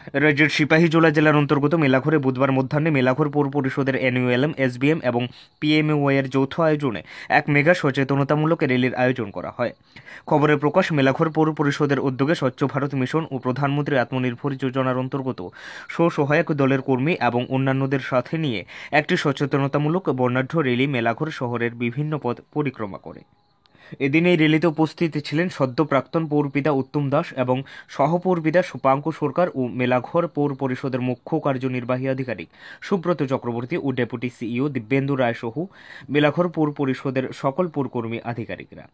রাজ্যের সিপাহীজলা জেলার অন্তর্গত মেলাঘরে বুধবার মধ্যাহ্নে মেলাঘর পৌর পরিষদের এনইউএলএম, এসবিএম এবং পিএমইউআই এর যৌথ আয়োজনে এক মেগা সচেতনতামূলক র্যালির আয়োজন করা হয়। খবরে প্রকাশ, মেলাঘর পৌর পরিষদের উদ্যোগে স্বচ্ছ ভারত মিশন ও প্রধানমন্ত্রী আত্মনির্ভর যোজনার অন্তর্গত স্বসহায়ক দলের কর্মী এবং অন্যান্যদের সাথে নিয়ে একটি সচেতনতামূলক বর্ণাঢ্য র্যালি মেলাঘর শহরের বিভিন্ন পথ পরিক্রমা করে। এদিন এই র্যালিতে উপস্থিত ছিলেন সদ্য প্রাক্তন পৌরপিতা উত্তম দাস এবং সহপৌরপিতা সুপাঙ্কু সরকার ও মেলাঘর পৌর পরিষদের মুখ্য কার্যনির্বাহী আধিকারিক সুব্রত চক্রবর্তী ও ডেপুটি সিইও দিব্যেন্দু রায় সহ মেলাঘর পৌর পরিষদের সকল পৌরকর্মী আধিকারিকরা।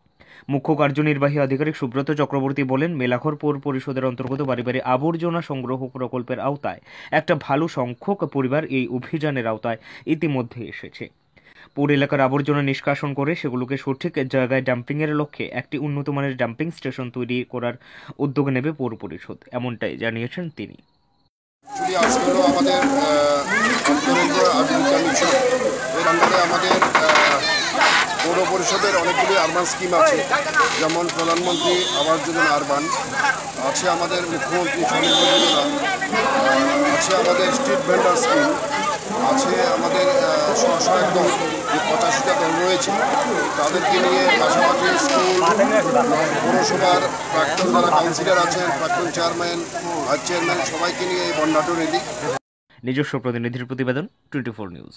মুখ্য কার্যনির্বাহী আধিকারিক সুব্রত চক্রবর্তী বলেন, মেলাঘর পৌর পরিষদের অন্তর্গত বাড়ি বাড়ি আবর্জনা সংগ্রহ প্রকল্পের আওতায় একটা ভালো সংখ্যক পরিবার এই অভিযানের আওতায় ইতিমধ্যে এসেছে। পৌর এলাকার আবর্জনা নিষ্কাশন করে সেগুলোকে সঠিক জায়গায় ডাম্পিংয়ের লক্ষ্যে একটি উন্নত মানের ডাম্পিং স্টেশন তৈরি করার উদ্যোগ নেবে পৌর পরিষদ, এমনটাই জানিয়েছেন তিনি। আমাদের পৌর পরিষদের অনেকগুলি আরবান স্কিম আছে, যেমন প্রধানমন্ত্রী আবাস যোজনা আরবান আছে, আমাদের মুখ্যমন্ত্রী স্বনির্ভর যোজনা আছে, আমাদের স্ট্রিট ভেন্ডার স্কিম আছে, আমাদের স্বসহায়ক দল যে 85টা দল রয়েছে তাদেরকে নিয়ে পাশাপাশি স্কুল, পৌরসভার প্রাক্তন যারা কাউন্সিলর আছেন, প্রাক্তন চেয়ারম্যান, ভাইস চেয়ারম্যান, সবাইকে নিয়ে এই বর্ণাঢ্য র্যালি। নিজস্ব প্রতিনিধির প্রতিবেদন, 24 নিউজ।